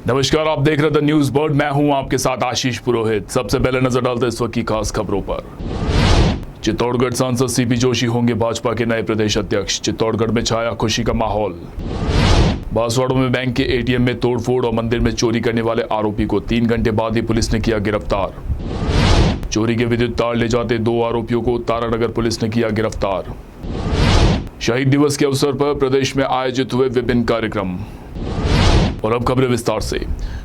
नमस्कार, आप देख रहे द न्यूज बर्ड। मैं हूं आपके साथ आशीष पुरोहित। सबसे पहले नजर डालते इस वक्त की खास खबरों पर। चित्तौड़गढ़ सांसद सीपी जोशी होंगे भाजपा के नए प्रदेश अध्यक्ष। चित्तौड़गढ़ में छाया खुशी का माहौल। बांसवाड़ा में बैंक के एटीएम में तोड़फोड़ और मंदिर में चोरी करने वाले आरोपी को 3 घंटे बाद ही पुलिस ने किया गिरफ्तार। चोरी के विद्युत तार ले जाते 2 आरोपियों को तारानगर पुलिस ने किया गिरफ्तार। शहीद दिवस के अवसर पर प्रदेश में आयोजित हुए विभिन्न कार्यक्रम। और अब खबरें विस्तार से।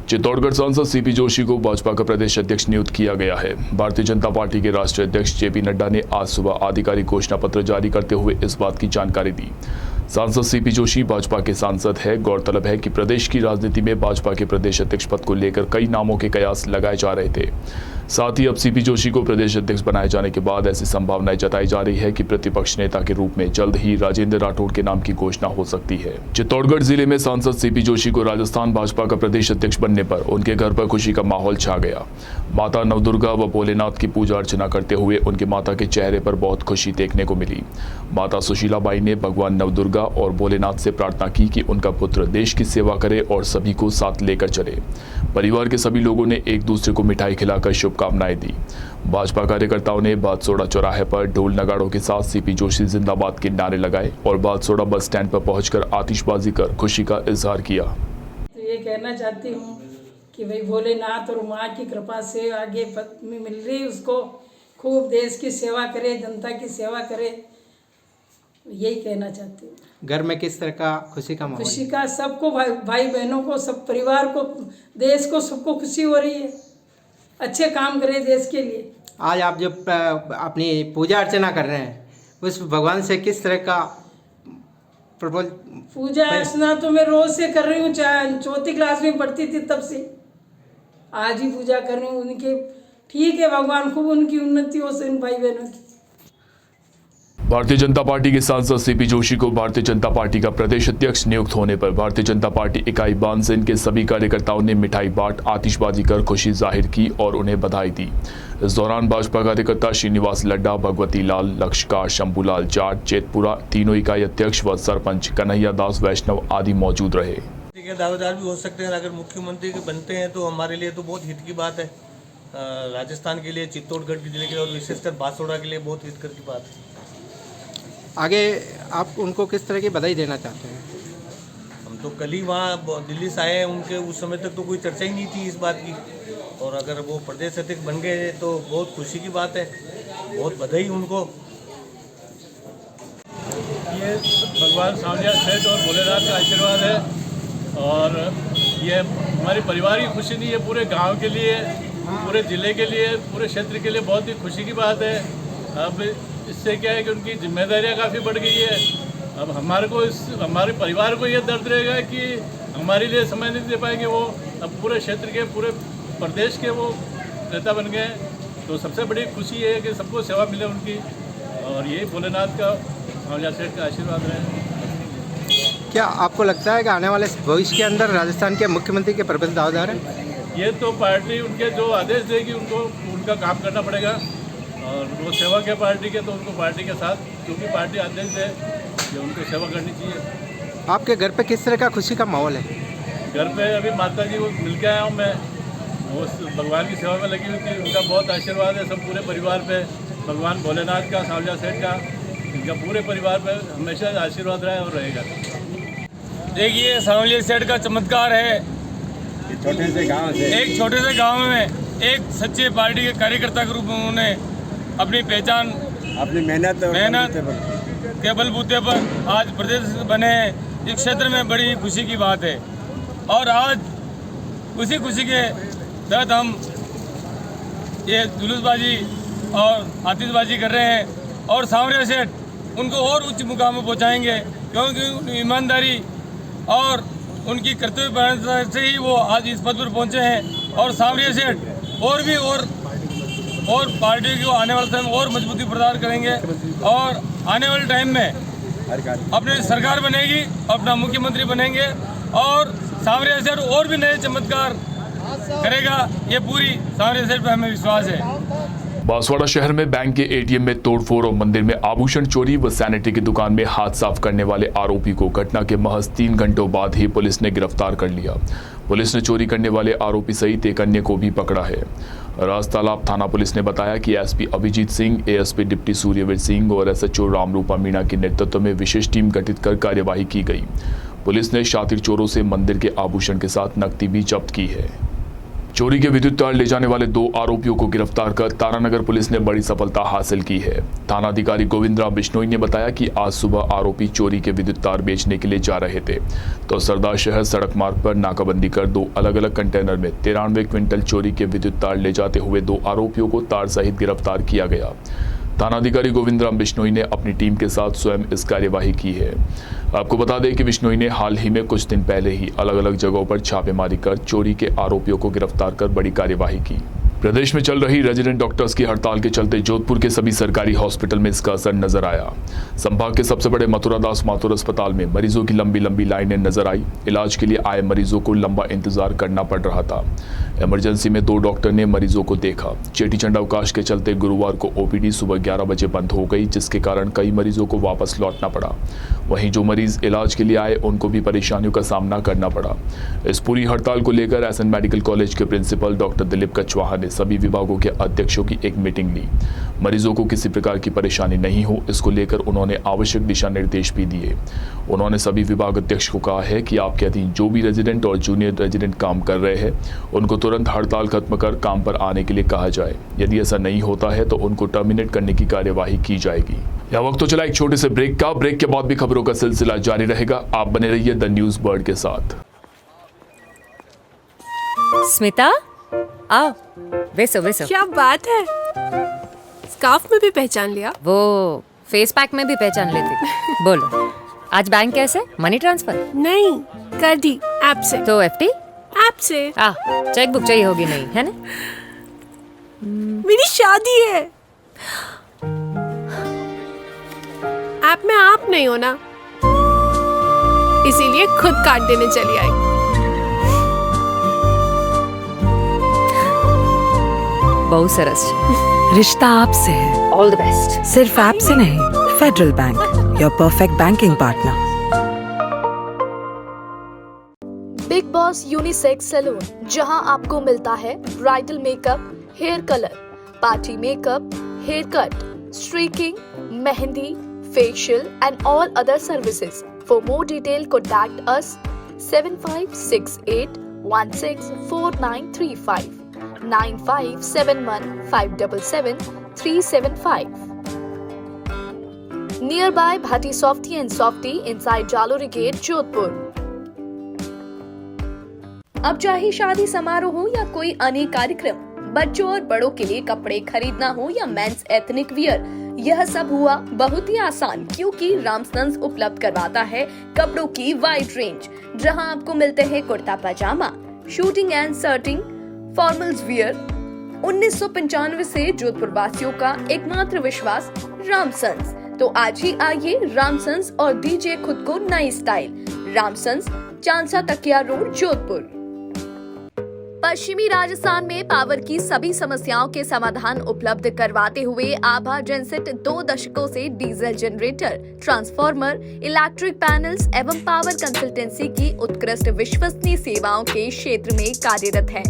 चित्तौड़गढ़ सांसद सीपी जोशी को भाजपा का प्रदेश अध्यक्ष नियुक्त किया गया है। भारतीय जनता पार्टी के राष्ट्रीय अध्यक्ष जेपी नड्डा ने आज सुबह आधिकारिक घोषणा पत्र जारी करते हुए इस बात की जानकारी दी। सांसद सीपी जोशी भाजपा के सांसद है। गौरतलब है कि प्रदेश की राजनीति में भाजपा के प्रदेश अध्यक्ष पद को लेकर कई नामों के कयास लगाए जा रहे थे। साथ ही अब सीपी जोशी को प्रदेश अध्यक्ष बनाए जाने के बाद ऐसी संभावनाएं जताई जा रही है कि प्रतिपक्ष नेता के रूप में जल्द ही राजेंद्र राठौड़ के नाम की घोषणा हो सकती है। चित्तौड़गढ़ जिले में सांसद सीपी जोशी को राजस्थान भाजपा का प्रदेश अध्यक्ष बनने पर उनके घर पर खुशी का माहौल छा गया। माता नवदुर्गा व भोलेनाथ की पूजा अर्चना करते हुए उनके माता के चेहरे पर बहुत खुशी देखने को मिली। माता सुशीलाबाई ने भगवान नवदुर्गा और भोलेनाथ से प्रार्थना की कि उनका पुत्र देश की सेवा करे और सभी को साथ लेकर चले। परिवार के सभी लोगों ने एक दूसरे को मिठाई खिलाकर शुभकामनाएं दी। भाजपा कार्यकर्ताओं ने बादसोड़ा चौराहे पर ढोल नगाड़ों के साथ सीपी जोशी जिंदाबाद के नारे लगाए और बादसोड़ा बस स्टैंड पर पहुंचकर आतिशबाजी कर खुशी का इजहार किया। तो ये कहना चाहती हूँ कि भाई भोलेनाथ और माँ की कृपा से आगे पत्नी मिल रही, उसको खूब देश की सेवा करे, जनता की सेवा करे, यही कहना चाहती हूँ। घर में किस तरह का खुशी का माहौल? खुशी का सबको, भाई बहनों को, सब परिवार को, देश को, सबको खुशी हो रही है। अच्छे काम करे देश के लिए। आज आप जो अपनी पूजा अर्चना कर रहे हैं उस भगवान से किस तरह का पूजा अर्चना तो मैं रोज से कर रही हूँ, चौथी क्लास में पढ़ती थी तब से आज ही पूजा कर रही हूँ उनके। ठीक है, भगवान खूब उनकी उन्नति हो इन भाई बहनों की। भारतीय जनता पार्टी के सांसद सीपी जोशी को भारतीय जनता पार्टी का प्रदेश अध्यक्ष नियुक्त होने पर भारतीय जनता पार्टी इकाई बानसेन के सभी कार्यकर्ताओं ने मिठाई बांट आतिशबाजी कर खुशी जाहिर की और उन्हें बधाई दी। इस दौरान भाजपा कार्यकर्ता श्रीनिवास लड्डा, भगवती लाल, लक्ष्यकार, शंभूलाल जाट, चेतपुरा, तीनों इकाई अध्यक्ष व सरपंच कन्हैया दास वैष्णव आदि मौजूद रहे। दावेदार भी हो सकते हैं, अगर मुख्यमंत्री के बनते हैं तो हमारे लिए तो बहुत हित की बात है। राजस्थान के लिए, चित्तौड़गढ़ जिले के और विशेषकर बांसवाड़ा के लिए बहुत हितकर की बात है। आगे आप उनको किस तरह की बधाई देना चाहते हैं? हम तो कल ही वहाँ दिल्ली से आए हैं, उनके उस समय तक तो कोई चर्चा ही नहीं थी इस बात की, और अगर वो प्रदेश अध्यक्ष बन गए तो बहुत खुशी की बात है। बहुत बधाई उनको। ये भगवान सांवलिया सेठ और भोलेनाथ का आशीर्वाद है, और ये हमारी परिवार की खुशी नहीं है, पूरे गांव के लिए, पूरे ज़िले के लिए, पूरे क्षेत्र के लिए बहुत ही खुशी की बात है। अब इससे क्या है कि उनकी जिम्मेदारियां काफ़ी बढ़ गई है। अब हमारे परिवार को ये दर्द रहेगा कि हमारे लिए समय नहीं दे पाएंगे वो। अब पूरे क्षेत्र के, पूरे प्रदेश के वो नेता बन गए हैं, तो सबसे बड़ी खुशी ये है कि सबको सेवा मिले उनकी, और यही भोलेनाथ का, सांवलिया सेठ का आशीर्वाद रहे। क्या आपको लगता है कि आने वाले भविष्य के अंदर राजस्थान के मुख्यमंत्री के प्रबल दावेदार हैं? ये तो पार्टी उनके जो आदेश देगी उनको उनका काम करना पड़ेगा, और वो सेवक है पार्टी के, तो उनको पार्टी के साथ, क्योंकि पार्टी आदेश है जो उनको सेवा करनी चाहिए। आपके घर पे किस तरह का खुशी का माहौल है? घर पे अभी माता जी को मिल के आया हूँ मैं, वो भगवान की सेवा में लगी हुई थी। उनका बहुत आशीर्वाद है सब पूरे परिवार पे, भगवान भोलेनाथ का, सांवलिया सेठ का, इनका पूरे परिवार पे हमेशा आशीर्वाद रहा है और रहेगा। देखिए, सांवलिया सेठ का चमत्कार है। एक छोटे से गांव में एक सच्चे पार्टी के कार्यकर्ता के रूप में उन्होंने अपनी पहचान, अपनी मेहनत के बलबूते पर आज प्रदेश बने। इस क्षेत्र में बड़ी खुशी की बात है, और आज उसी खुशी के तहत हम ये जुलूसबाजी और आतिशबाजी कर रहे हैं, और सांवलिया सेठ उनको और उच्च मुकाम में पहुँचाएंगे, क्योंकि ईमानदारी और उनकी कर्तव्य से ही वो आज इस पद पर पहुँचे हैं। और सांवलिया सेठ और पार्टी को आने वाले समय और मजबूती प्रदान करेंगे, और आने वाले टाइम में अपनी सरकार बनेगी, अपना मुख्यमंत्री बनेंगे, और सांवलिया सेठ और भी नए चमत्कार करेगा। ये पूरी सांवलिया सेठ पर हमें विश्वास है। बांसवाड़ा शहर में बैंक के एटीएम में तोड़फोड़ और मंदिर में आभूषण चोरी व सैनिटरी की दुकान में हाथ साफ करने वाले आरोपी को घटना के महज 3 घंटों बाद ही पुलिस ने गिरफ्तार कर लिया। पुलिस ने चोरी करने वाले आरोपी सहित एक अन्य को भी पकड़ा है। राजतालाब थाना पुलिस ने बताया कि SP Abhijit Singh, ASP deputy Suryaveer Singh और एसएचओ रामरूपा मीणा के नेतृत्व में विशेष टीम गठित कर कार्यवाही की गई। पुलिस ने शातिर चोरों से मंदिर के आभूषण के साथ नकदी भी जब्त की है। चोरी के विद्युत तार ले जाने वाले 2 आरोपियों को गिरफ्तार कर तारानगर पुलिस ने बड़ी सफलता हासिल की है। थानाधिकारी गोविंदराम बिश्नोई ने बताया कि आज सुबह आरोपी चोरी के विद्युत तार बेचने के लिए जा रहे थे तो सरदार शहर सड़क मार्ग पर नाकाबंदी कर 2 अलग अलग कंटेनर में 93 क्विंटल चोरी के विद्युत तार ले जाते हुए 2 आरोपियों को तार सहित गिरफ्तार किया गया। थानाधिकारी गोविंदराम बिश्नोई ने अपनी टीम के साथ स्वयं इस कार्यवाही की है। आपको बता दें कि बिश्नोई ने हाल ही में कुछ दिन पहले ही अलग अलग जगहों पर छापेमारी कर चोरी के आरोपियों को गिरफ्तार कर बड़ी कार्यवाही की। प्रदेश में चल रही रेजिडेंट डॉक्टर्स की हड़ताल के चलते जोधपुर के सभी सरकारी हॉस्पिटल में इसका असर नजर आया। संभाग के सबसे बड़े मथुरादास माथुर अस्पताल में मरीजों की लंबी लंबी लाइनें नजर आई। इलाज के लिए आए मरीजों को लंबा इंतजार करना पड़ रहा था। इमरजेंसी में 2 डॉक्टर ने मरीजों को देखा। चेटीचंड अवकाश के चलते गुरुवार को ओपीडी सुबह 11 बजे बंद हो गई, जिसके कारण कई मरीजों को वापस लौटना पड़ा। वहीं जो मरीज इलाज के लिए आए उनको भी परेशानियों का सामना करना पड़ा। इस पूरी हड़ताल को लेकर एसएन मेडिकल कॉलेज के प्रिंसिपल डॉक्टर दिलीप कछवाहा ने सभी विभागों के अध्यक्षों की एक मीटिंग ली। मरीजों को किसी प्रकार की परेशानी नहीं हो, इसको लेकर उन्होंने आवश्यक दिशा निर्देश भी दिए। उन्होंने सभी विभाग अध्यक्ष को कहा है कि आपके अधीन जो भी रेजिडेंट और जूनियर रेजिडेंट काम कर रहे हैं उनको तुरंत हड़ताल खत्म कर काम पर आने के लिए कहा जाए। यदि ऐसा नहीं होता है तो उनको टर्मिनेट करने की कार्यवाही की जाएगी। यह वक्त तो चला एक छोटे से ब्रेक का। ब्रेक के बाद भी खबरों का सिलसिला जारी रहेगा। आप बने रहिए द न्यूज बर्ड के साथ। स्मिता, आओ, बेसो बेसो। क्या बात है, स्कार्फ में भी पहचान लिया? वो फेस पैक में भी पहचान लेती। बोलो, आज बैंक कैसे? Money transfer? नहीं, कर दी ऐप से। तो एफडी? ऐप से। चेक बुक चाहिए होगी नहीं, है ना? मेरी शादी है। ऐप में आप नहीं हो ना, इसीलिए खुद काट देने चली आई। बहुत सरस। रिश्ता आपसे है। All the best. सिर्फ ऐप से नहीं, Federal Bank, your perfect banking partner. Big Boss unisex salon, जहां आपको मिलता है bridal makeup, hair colour, party makeup, hair cut, streaking, mehndi, facial and all other services. For more detail, contact us 7568164935 9571577375. Nearby Bhatti Softy and Softy inside Jalori Gate, Jodhpur. अब चाहे शादी समारोह हो या कोई अन्य कार्यक्रम, बच्चों और बड़ों के लिए कपड़े खरीदना हो या मेंस एथनिक वियर, यह सब हुआ बहुत ही आसान, क्योंकि रामसन्स उपलब्ध करवाता है कपड़ों की वाइड रेंज, जहां आपको मिलते हैं kurta pyjama, suiting and shirting, formals wear. 1995 से जोधपुर वासियों का एकमात्र विश्वास रामसन्स। तो आज ही आइए रामसन्स और दीजिए खुद को नई स्टाइल। रामसन्स, चांसा तकिया रोड, जोधपुर। पश्चिमी राजस्थान में पावर की सभी समस्याओं के समाधान उपलब्ध करवाते हुए आभा जेनसेट 2 दशकों से diesel generator, transformer, electric panels एवं पावर कंसल्टेंसी की उत्कृष्ट विश्वसनीय सेवाओं के क्षेत्र में कार्यरत है।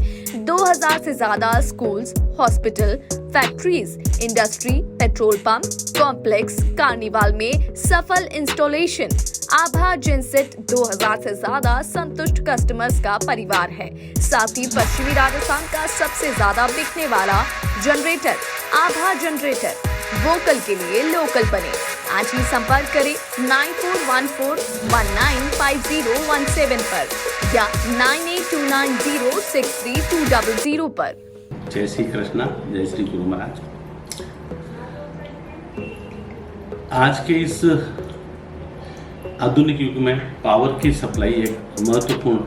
2000 से ज्यादा schools, hospital, factories, industry, petrol pump, complex, carnival में सफल इंस्टॉलेशन। आभा जेनसेट 2000 से ज्यादा संतुष्ट कस्टमर्स का परिवार है। साथ ही पश्चिमी राजस्थान का सबसे ज्यादा बिकने वाला जनरेटर आभा जनरेटर। वोकल के लिए लोकल बने। आज ही संपर्क करें 9414195017 पर या 9829063200 पर। जय श्री कृष्णा, जय श्री गुरु महाराज। आज के इस आधुनिक युग में पावर की सप्लाई एक महत्वपूर्ण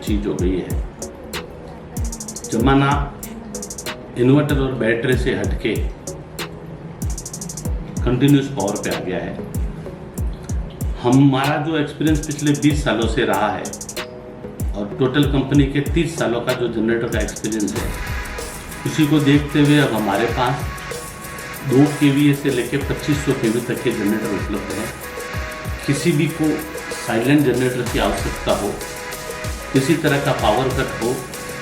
चीज हो गई है। जमाना इन्वर्टर और बैटरी से हटके कंटिन्यूस पावर पे आ गया है। हमारा जो एक्सपीरियंस पिछले 20 सालों से रहा है और टोटल कंपनी के 30 सालों का जो जनरेटर का एक्सपीरियंस है, उसी को देखते हुए अब हमारे पास 2 kVA से लेकर 2500 kV तक के जनरेटर उपलब्ध हैं। किसी भी को साइलेंट जनरेटर की आवश्यकता हो किसी तरह का पावर कट हो,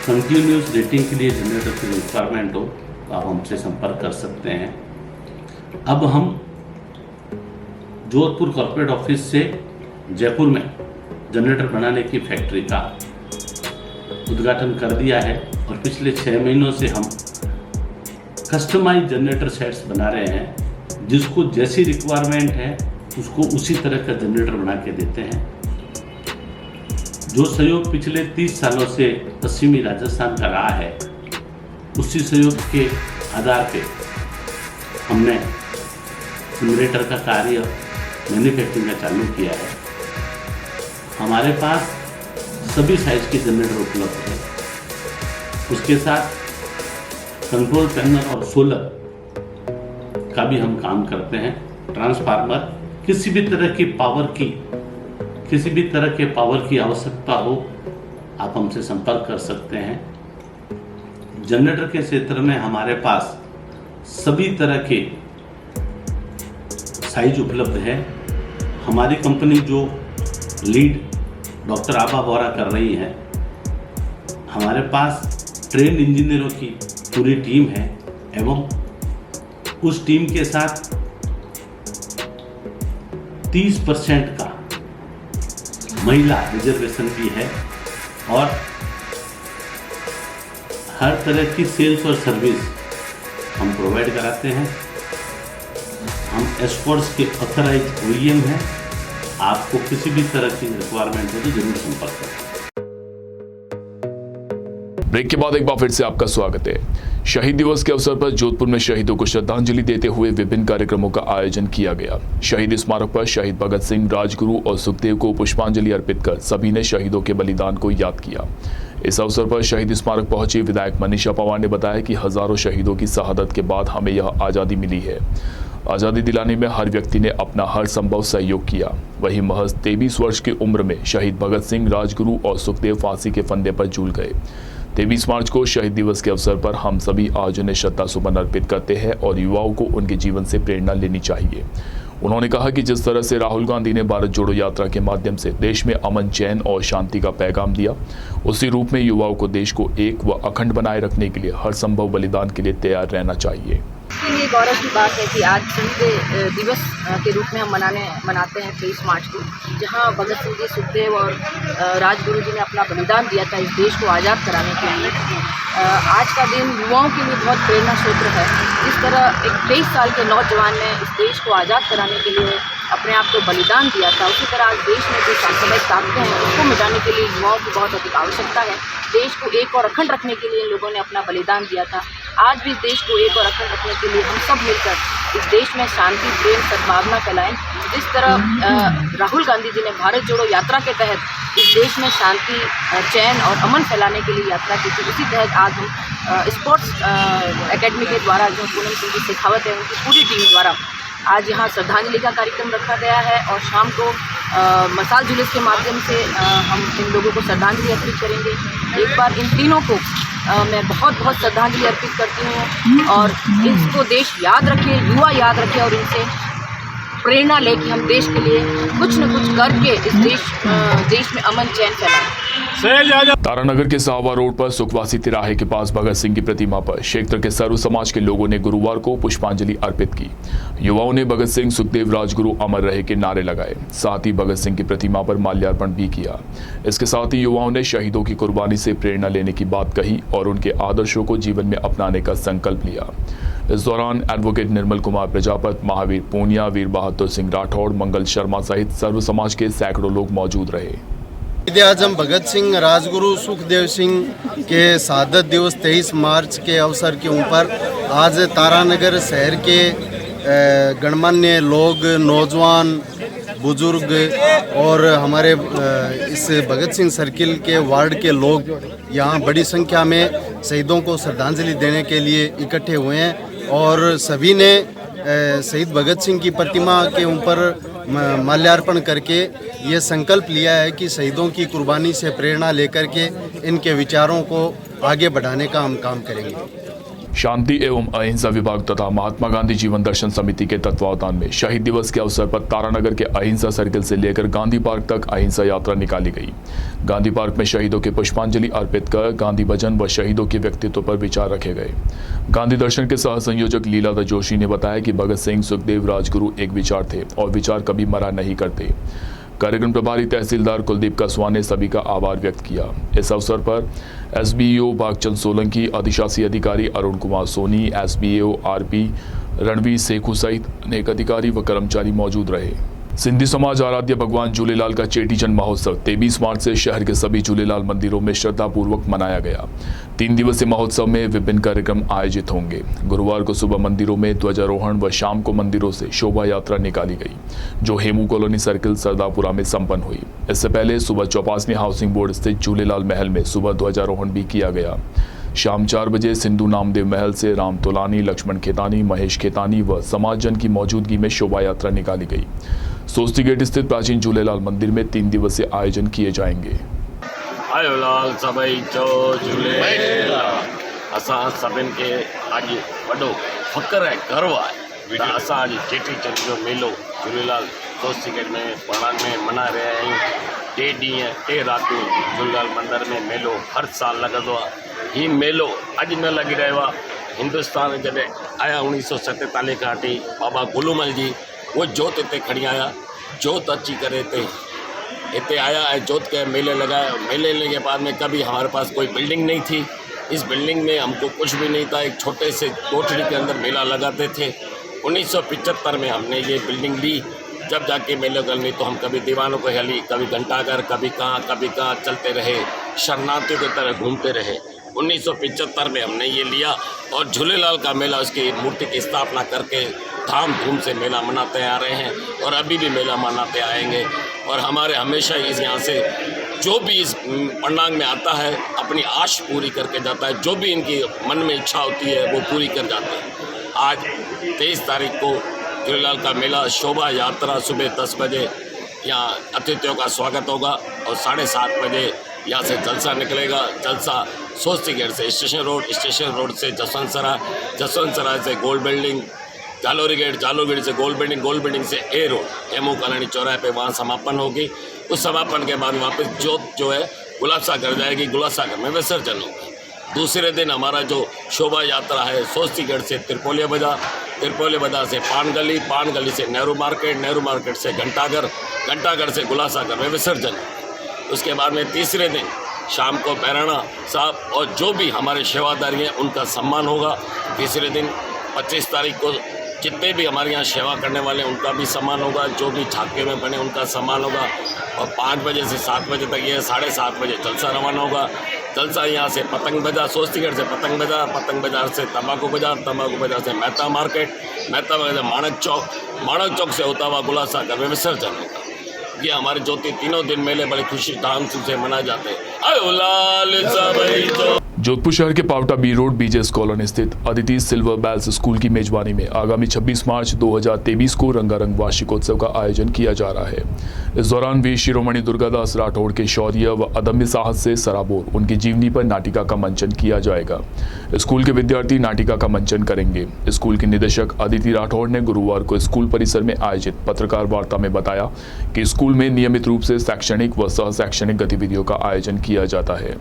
कंटिन्यूस रेटिंग के लिए जनरेटर की रिक्वायरमेंट हो, तो आप हमसे संपर्क कर सकते हैं। अब हम जोधपुर कॉर्पोरेट ऑफिस से जयपुर में जनरेटर बनाने की फैक्ट्री का उद्घाटन कर दिया है और पिछले 6 महीनों से हम कस्टमाइज जनरेटर सेट्स बना रहे हैं। जिसको जैसी रिक्वायरमेंट है उसको उसी तरह का जनरेटर बना के देते हैं। जो सहयोग पिछले 30 सालों से पश्चिमी राजस्थान का रहा है, उसी सहयोग के आधार पे हमने जनरेटर का कार्य मैन्युफैक्चरिंग का चालू किया है। हमारे पास सभी साइज के जनरेटर उपलब्ध है। उसके साथ कंट्रोल पैनल और सोलर का भी हम काम करते हैं। ट्रांसफार्मर, किसी भी तरह के पावर की आवश्यकता हो, आप हमसे संपर्क कर सकते हैं। जनरेटर के क्षेत्र में हमारे पास सभी तरह के साइज उपलब्ध है। हमारी कंपनी जो लीड डॉक्टर आभा बोरा कर रही है, हमारे पास ट्रेन इंजीनियरों की पूरी टीम है एवं उस टीम के साथ 30% का महिला रिजर्वेशन भी है और हर तरह की सेल्स और सर्विस हम प्रोवाइड कराते हैं। हम एस्कॉर्ट्स के ऑथराइज OEM हैं। आपको किसी भी तरह की रिक्वायरमेंट हो तो जरूर संपर्क करें। ब्रेक के बाद एक बार फिर से आपका स्वागत है। शहीद दिवस के अवसर पर जोधपुर में शहीदों को श्रद्धांजलि देते हुए विभिन्न कार्यक्रमों का आयोजन किया गया। शहीद स्मारक पर शहीद भगत सिंह, राजगुरु और सुखदेव को पुष्पांजलि अर्पित कर सभी ने शहीदों के बलिदान को याद किया। इस अवसर पर शहीद स्मारक पहुंची विधायक मनीषा पवार ने बताया कि हजारों शहीदों की शहादत के बाद हमें यह आज़ादी मिली है। आज़ादी दिलाने में हर व्यक्ति ने अपना हर संभव सहयोग किया। वहीं महज 23 वर्ष की उम्र में शहीद भगत सिंह, राजगुरु और सुखदेव फांसी के फंदे पर झूल गए। 23 मार्च को शहीद दिवस के अवसर पर हम सभी आज उन्हें श्रद्धा सुमन अर्पित करते हैं और युवाओं को उनके जीवन से प्रेरणा लेनी चाहिए। उन्होंने कहा कि जिस तरह से राहुल गांधी ने भारत जोड़ो यात्रा के माध्यम से देश में अमन, चैन और शांति का पैगाम दिया, उसी रूप में युवाओं को देश को एक व अखंड बनाए रखने के लिए हर संभव बलिदान के लिए तैयार रहना चाहिए। इसके लिए गौरव की बात है कि आज शहीद दिवस के रूप में हम मनाते हैं 23 मार्च को, जहां भगत सिंह जी, सुखदेव और राजगुरु जी ने अपना बलिदान दिया था इस देश को आज़ाद कराने के लिए। आज का दिन युवाओं के लिए बहुत प्रेरणा स्रोत है। जिस तरह एक 23 साल के नौजवान ने इस देश को आज़ाद कराने के लिए अपने आप को बलिदान दिया था, उसी तरह आज देश में जो सांप्रदायिक ताकतें हैं उसको मिटाने के लिए युवाओं की बहुत अधिक आवश्यकता है। देश को एक और अखंड रखने के लिए इन लोगों ने अपना बलिदान दिया था। आज भी देश को एक और अखंड रखने के लिए हम सब मिलकर इस देश में शांति, प्रेम, सद्भावना फैलाएं। जिस तरह राहुल गांधी जी ने भारत जोड़ो यात्रा के तहत इस देश में शांति, चैन और अमन फैलाने के लिए यात्रा की थी, उसी तहत आज हम स्पोर्ट्स एकेडमी के द्वारा जो पूनम सिंह जी शेखावत है उनकी पूरी टीम द्वारा आज यहाँ श्रद्धांजलि का कार्यक्रम रखा गया है और शाम को मसाल जुलूस के माध्यम से हम इन लोगों को श्रद्धांजलि अर्पित करेंगे। एक बार इन तीनों को मैं बहुत बहुत श्रद्धांजलि अर्पित करती हूँ और इसको देश याद रखे, युवा याद रखे और इनसे प्रेरणा ले कि हम देश के लिए कुछ न कुछ करके इस देश में अमन, चैन फैलाएं। तारानगर के साहवा रोड पर सुखवासी तिराहे के पास भगत सिंह की प्रतिमा पर क्षेत्र के सर्व समाज के लोगों ने गुरुवार को पुष्पांजलि अर्पित की। युवाओं ने भगत सिंह, सुखदेव, राजगुरु अमर रहे के नारे लगाए। साथ ही भगत सिंह की प्रतिमा पर माल्यार्पण भी किया। इसके साथ ही युवाओं ने शहीदों की कुर्बानी से प्रेरणा लेने की बात कही और उनके आदर्शों को जीवन में अपनाने का संकल्प लिया। इस दौरान एडवोकेट निर्मल कुमार प्रजापत, महावीर पूनिया, वीर बहादुर सिंह राठौड़, मंगल शर्मा सहित सर्व समाज के सैकड़ों लोग मौजूद रहे। आजम भगत सिंह, राजगुरु सुखदेव सिंह के शहादत दिवस 23 मार्च के अवसर के ऊपर आज तारानगर शहर के गणमान्य लोग, नौजवान, बुजुर्ग और हमारे इस भगत सिंह सर्किल के वार्ड के लोग यहाँ बड़ी संख्या में शहीदों को श्रद्धांजलि देने के लिए इकट्ठे हुए हैं और सभी ने शहीद भगत सिंह की प्रतिमा के ऊपर माल्यार्पण करके ये संकल्प लिया है कि शहीदों की कुर्बानी से प्रेरणा लेकर के इनके विचारों को आगे बढ़ाने का हम काम करेंगे। शांति एवं अहिंसा विभाग तथा महात्मा गांधी जीवन दर्शन समिति के तत्वावधान में शहीद दिवस के अवसर पर तारानगर के अहिंसा सर्किल से लेकर गांधी पार्क तक अहिंसा यात्रा निकाली गई। गांधी पार्क में शहीदों के पुष्पांजलि अर्पित कर गांधी भजन व शहीदों के व्यक्तित्व पर विचार रखे गए। गांधी दर्शन के सह संयोजक लीलाधर जोशी ने बताया कि भगत सिंह, सुखदेव, राजगुरु एक विचार थे और विचार कभी मरा नहीं करते। कार्यक्रम प्रभारी तहसीलदार कुलदीप कसवा ने सभी का आभार व्यक्त किया। इस अवसर पर एसबीओ भागचंद सोलंकी, अधिशासी अधिकारी अरुण कुमार सोनी, एसबीओ आरपी रणवीर सेखू सहित अनेक अधिकारी व कर्मचारी मौजूद रहे। सिंधी समाज आराध्य भगवान झूलेलाल का चेटीचंड महोत्सव 23 मार्च से शहर के सभी झूलेलाल मंदिरों में श्रद्धापूर्वक मनाया गया। 3 दिवसीय महोत्सव में विभिन्न कार्यक्रम आयोजित होंगे। गुरुवार को सुबह मंदिरों में ध्वजारोहण व शाम को मंदिरों से शोभा यात्रा निकाली गई, जो हेमू कॉलोनी सर्किल सरदापुरा में संपन्न हुई। इससे पहले सुबह चौपासनी हाउसिंग बोर्ड स्थित झूलेलाल महल में सुबह ध्वजारोहण भी किया गया। शाम 4 बजे सिंधु नामदेव महल से राम तोलानी, लक्ष्मण खेतानी, महेश खेतानी व समाजजन की मौजूदगी में शोभा यात्रा निकाली गई। सोस्ती गेट स्थित प्राचीन झूलेलाल मंदिर में 3 दिवसीय आयोजन किए जाएंगे। आयो लाल सभई चो झूलेलाल। असां सभिनि खे अॼु वॾो फ़ख़्रु ऐं गर्व आहे त असां अॼु चेटीचंड जो मेलो झूलेलाल सोस्ती गेट में पढ़ण में मनाए रहिया आहियूं। 2 ॾींहं 2 रातियूं झूलेलाल मंदर में मेलो हर साल लॻंदो आहे। हीउ मेलो अॼु न लॻी रहियो आहे। हिंदुस्तान जॾहिं आया 1947 खां वठी बाबा गुलूमल जी वो जोत हिते खणी आया। जोत अची करे हिते आया ऐं जोत के मेले लगाया। मेले लेने के बाद में कभी हमारे पास कोई बिल्डिंग नहीं थी। इस बिल्डिंग में हमको कुछ भी नहीं था। एक छोटे से कोठरी के अंदर मेला लगाते थे। 1975 में हमने ये बिल्डिंग ली। जब जाके मेले करनी तो हम कभी दीवानों को हली, कभी घंटाघर, कभी कहाँ चलते रहे, शरणार्थियों की तरह घूमते रहे। 1975 में हमने ये लिया और झूलेलाल का मेला, उसकी मूर्ति की स्थापना करके धाम धूम से मेला मनाते आ रहे हैं और अभी भी मेला मनाते आएंगे। और हमारे हमेशा इस यहाँ से जो भी इस पंडांग में आता है अपनी आश पूरी करके जाता है। जो भी इनकी मन में इच्छा होती है वो पूरी कर जाते हैं। आज 23 तारीख को झूलेलाल का मेला शोभा यात्रा सुबह 10 बजे यहाँ अतिथियों का स्वागत होगा और 7:30 बजे यहाँ से जलसा निकलेगा। जलसा सोस्ती गेट से स्टेशन रोड से जसवंत सराय से गोल्ड बिल्डिंग, जालोरी गेट से गोल्ड बिल्डिंग से ए रोड, हेमू कॉलोनी चौराहे पे वहाँ समापन होगी। उस समापन के बाद वापस जोत जो है गुलाब सागर जाएगी, गुलाब सागर में विसर्जन होगा। दूसरे दिन हमारा जो शोभा यात्रा है सोस्ती गेट से त्रिपोलिया बाजार से पान गली से नेहरू मार्केट से घंटाघर से गुलाब सागर में विसर्जन। उसके बाद में तीसरे दिन शाम को बैराना साहब और जो भी हमारे सेवादारी हैं उनका सम्मान होगा। तीसरे दिन 25 तारीख को जितने भी हमारे यहाँ सेवा करने वाले हैं उनका भी सम्मान होगा। जो भी झांके में बने उनका सम्मान होगा। और 5 बजे से 7 बजे तक ये 7:30 बजे जलसा रवाना होगा। जलसा यहाँ से पतंग बाजार, सोस्ती गेट से पतंग बाजार से तंबाकू बाजार से मेहता मार्केट माणक चौक से होता हुआ गुलाब सागर में विसर्जन होगा। ये हमारे ज्योति तीनों दिन मेले बड़े खुशी धाम से मनाए जाते हैं। आयो लाल सभई चो। जोधपुर शहर के पावटा बी रोड बीजेस कॉलोनी स्थित अदिति सिल्वर बेल्स स्कूल की मेजबानी में आगामी 26 मार्च 2023 को रंगारंग वार्षिकोत्सव का आयोजन किया जा रहा है। इस दौरान वीर शिरोमणि दुर्गादास राठौड़ के शौर्य व अदम्य साहस से सराबोर उनकी जीवनी पर नाटिका का मंचन किया जाएगा। स्कूल के विद्यार्थी नाटिका का मंचन करेंगे। स्कूल की निदेशक अदिति राठौड़ ने गुरुवार को स्कूल परिसर में आयोजित पत्रकार वार्ता में बताया कि स्कूल में नियमित रूप से शैक्षणिक व सह शैक्षणिक गतिविधियों का आयोजन किया जाता है।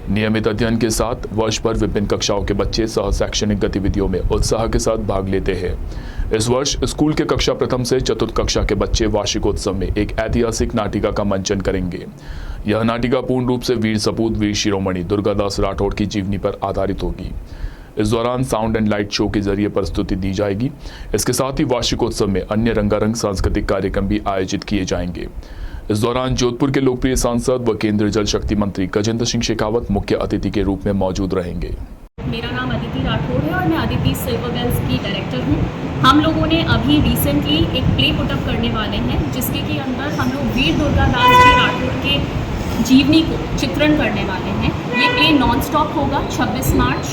नियमित अध्ययन के साथ वर्ष भर विभिन्न कक्षाओं के बच्चे सह शैक्षणिक गतिविधियों में उत्साह के साथ भाग लेते हैं। इस वर्ष स्कूल के कक्षा प्रथम से चतुर्थ कक्षा के बच्चे वार्षिकोत्सव में एक ऐतिहासिक नाटिका का मंचन करेंगे। यह नाटिका पूर्ण रूप से वीर सपूत वीर शिरोमणि दुर्गादास राठौड़ की जीवनी पर आधारित होगी। इस दौरान साउंड एंड लाइट शो के जरिए प्रस्तुति दी जाएगी। इसके साथ ही वार्षिकोत्सव में अन्य रंगारंग सांस्कृतिक कार्यक्रम भी आयोजित किए जाएंगे। इस दौरान जोधपुर के लोकप्रिय सांसद व केंद्रीय जल शक्ति मंत्री गजेंद्र सिंह शेखावत मुख्य अतिथि के रूप में मौजूद रहेंगे। मेरा नाम अदिति राठौड़ है और मैं अदिति सिल्वर बेल्स की डायरेक्टर हूँ। हम लोगों ने अभी रिसेंटली एक प्ले पुटअप करने वाले हैं जिसके के अंदर हम लोग वीर दुर्गादास जी राठौड़ के जीवनी को चित्रण करने वाले हैं। ये प्ले नॉन स्टॉप होगा 26 मार्च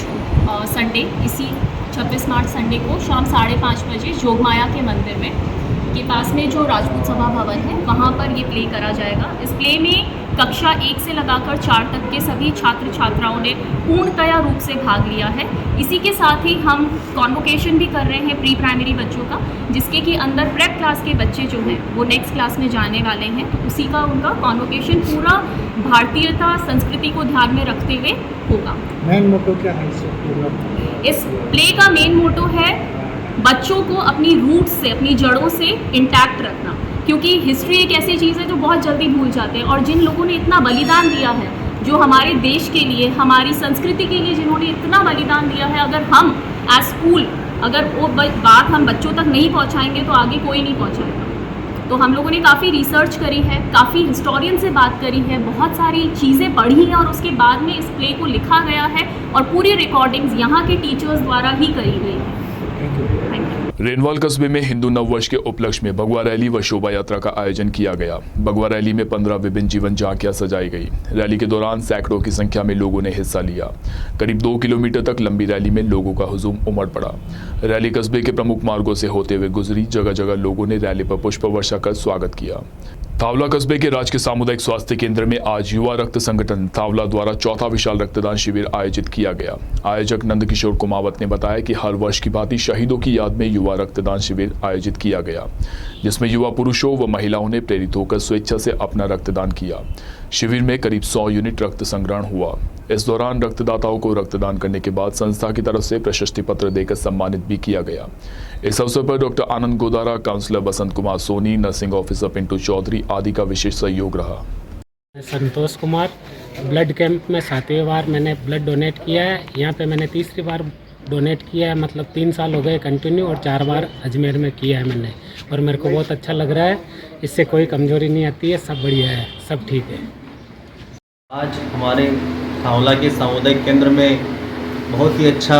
संडे, इसी 26 मार्च संडे को शाम 5:30 बजे जोगमाया के मंदिर में। के पास में जो राजपूत सभा भवन है वहाँ पर ये प्ले करा जाएगा। इस प्ले में कक्षा 1 से लगाकर 4 तक के सभी छात्र छात्राओं ने पूर्णतया रूप से भाग लिया है। इसी के साथ ही हम कॉन्वोकेशन भी कर रहे हैं प्री प्राइमरी बच्चों का, जिसके कि अंदर प्रेप क्लास के बच्चे जो हैं वो नेक्स्ट क्लास में जाने वाले हैं, तो उसी का उनका कॉन्वोकेशन पूरा भारतीयता संस्कृति को ध्यान में रखते हुए होगा। मेन मोटो क्या है इस प्ले का मेन मोटो है बच्चों को अपनी रूट्स से, अपनी जड़ों से इंटैक्ट रखना, क्योंकि हिस्ट्री एक ऐसी चीज़ है जो बहुत जल्दी भूल जाते हैं। और जिन लोगों ने इतना बलिदान दिया है, जो हमारे देश के लिए, हमारी संस्कृति के लिए जिन्होंने इतना बलिदान दिया है, अगर हम एज स्कूल अगर वो बात हम बच्चों तक नहीं पहुंचाएंगे तो आगे कोई नहीं पहुंचाएगा। तो हम लोगों ने काफ़ी रिसर्च करी है, काफ़ी हिस्टोरियन से बात करी है, बहुत सारी चीज़ें पढ़ी हैं और उसके बाद में इस प्ले को लिखा गया है और पूरी रिकॉर्डिंग्स यहाँ के टीचर्स द्वारा ही करी गई है। रेनवाल कस्बे में हिंदू नववर्ष के उपलक्ष्य में भगवा रैली व शोभा यात्रा का आयोजन किया गया। भगवा रैली में 15 विभिन्न जीवन झांकियां सजाई गई। रैली के दौरान सैकड़ों की संख्या में लोगों ने हिस्सा लिया। करीब 2 किलोमीटर तक लंबी रैली में लोगों का हुजूम उमड़ पड़ा। रैली कस्बे के प्रमुख मार्गों से होते हुए गुजरी। जगह जगह लोगों ने रैली पर पुष्प वर्षा कर स्वागत किया। थावला कस्बे के राजकीय सामुदायिक स्वास्थ्य केंद्र में आज युवा रक्त संगठन थावला द्वारा चौथा विशाल रक्तदान शिविर आयोजित किया गया। आयोजक नंदकिशोर कुमावत ने बताया कि हर वर्ष की भांति शहीदों की याद में युवा रक्तदान शिविर आयोजित किया गया, जिसमें युवा पुरुषों व महिलाओं ने प्रेरित होकर स्वेच्छा से अपना रक्तदान किया। शिविर में करीब 100 यूनिट रक्त संग्रहण हुआ। इस दौरान रक्तदाताओं को रक्तदान करने के बाद संस्था की तरफ से प्रशस्ति पत्र देकर सम्मानित भी किया गया। इस अवसर पर डॉक्टर आनंद Godara, counsellor Basant Kumar Soni, nursing officer Pintu Chaudhary आदि का विशेष सहयोग रहा। संतोष कुमार, ब्लड कैंप में 7वीं बार मैंने ब्लड डोनेट किया है। यहाँ पे मैंने 3री बार डोनेट किया है, मतलब 3 साल हो गए कंटिन्यू, और 4 बार अजमेर में किया है मैंने, और मेरे को बहुत अच्छा लग रहा है। इससे कोई कमजोरी नहीं आती है, सब बढ़िया है, सब ठीक है। आज हमारे थावला के सामुदायिक केंद्र में बहुत ही अच्छा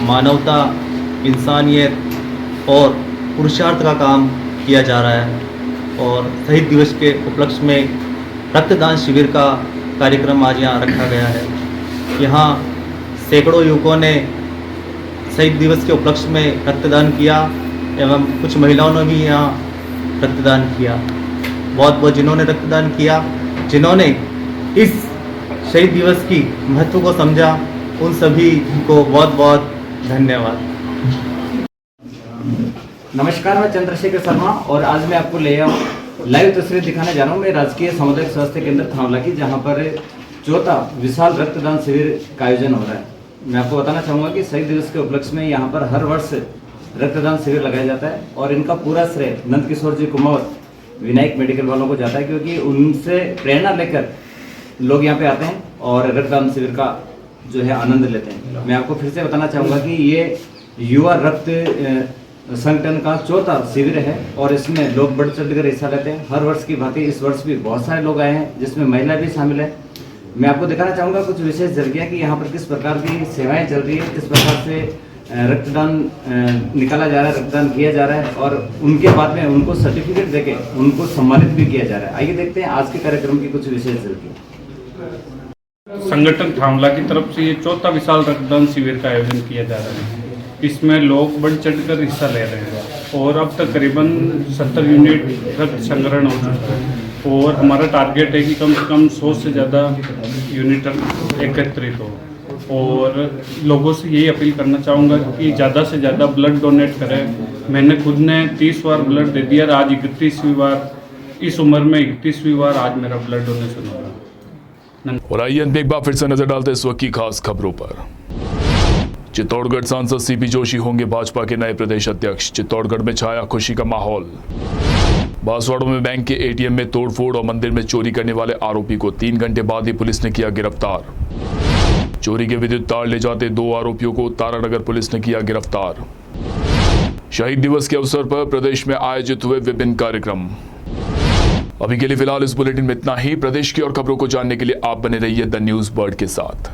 मानवता, इंसानियत और पुरुषार्थ का काम किया जा रहा है, और शहीद दिवस के उपलक्ष्य में रक्तदान शिविर का कार्यक्रम आज यहाँ रखा गया है। यहाँ सैकड़ों युवकों ने शहीद दिवस के उपलक्ष्य में रक्तदान किया एवं कुछ महिलाओं ने भी यहाँ रक्तदान किया। बहुत बहुत जिन्होंने रक्तदान किया, जिन्होंने इस शहीद दिवस की महत्व को समझा, उन सभी को बहुत बहुत धन्यवाद। नमस्कार, मैं चंद्रशेखर शर्मा और आज मैं आपको लाइव तस्वीर दिखाने जा रहा हूँ मैं राजकीय सामुदायिक स्वास्थ्य केंद्र थावला की, जहाँ पर 4था विशाल रक्तदान शिविर का आयोजन हो रहा है। मैं आपको बताना चाहूँगा कि शहीद दिवस के उपलक्ष्य में यहाँ पर हर वर्ष रक्तदान शिविर लगाया जाता है, और इनका पूरा श्रेय नंदकिशोर जी कुमावत विनायक मेडिकल वालों को जाता है, क्योंकि उनसे प्रेरणा लेकर लोग यहाँ पे आते हैं और रक्तदान शिविर का जो है आनंद लेते हैं। मैं आपको फिर से बताना चाहूँगा कि ये युवा रक्त संगठन का 4था शिविर है, और इसमें लोग बढ़ चढ़ कर हिस्सा लेते हैं। हर वर्ष की भांति इस वर्ष भी बहुत सारे लोग आए हैं, जिसमें महिला भी शामिल है। मैं आपको दिखाना चाहूँगा कुछ विशेष झलकियाँ कि यहाँ पर किस प्रकार की सेवाएं चल रही है, किस प्रकार से रक्तदान निकाला जा रहा है, रक्तदान किया जा रहा है, और उनके बाद में उनको सर्टिफिकेट देके उनको सम्मानित भी किया जा रहा है। आइए देखते हैं आज के कार्यक्रम की कुछ विशेष झलकियाँ। संगठन थावला की तरफ से ये 4था विशाल रक्तदान शिविर का आयोजन किया जा रहा है। इसमें लोग बढ़ चढ़कर हिस्सा ले रहे हैं, और अब तक करीबन 70 यूनिट रक्त संग्रहण हो चुका है, और हमारा टारगेट है कि कम से कम 100 से ज़्यादा यूनिट एकत्रित हो। और लोगों से यही अपील करना चाहूँगा कि ज़्यादा से ज़्यादा ब्लड डोनेट करें। मैंने खुद ने 30 बार ब्लड दे दिया, आज 31वीं बार, इस उम्र में 31वीं बार आज मेरा ब्लड डोनेशन हो रहा। और आइए एक बार फिर से नजर डालते इस वक्त की खास खबरों पर। चित्तौड़गढ़ सांसद सीपी जोशी होंगे भाजपा के नए प्रदेश अध्यक्ष। चित्तौड़गढ़ में छाया खुशी का माहौल। बांसवाड़ा में बैंक के एटीएम में तोड़फोड़ और मंदिर में चोरी करने वाले आरोपी को 3 घंटे बाद ही पुलिस ने किया गिरफ्तार। चोरी के विद्युत तार ले जाते 2 आरोपियों को तारानगर पुलिस ने किया गिरफ्तार। शहीद दिवस के अवसर पर प्रदेश में आयोजित हुए विभिन्न कार्यक्रम। अभी के लिए फिलहाल इस बुलेटिन में इतना ही। प्रदेश की और खबरों को जानने के लिए आप बने रहिए द न्यूज बर्ड के साथ।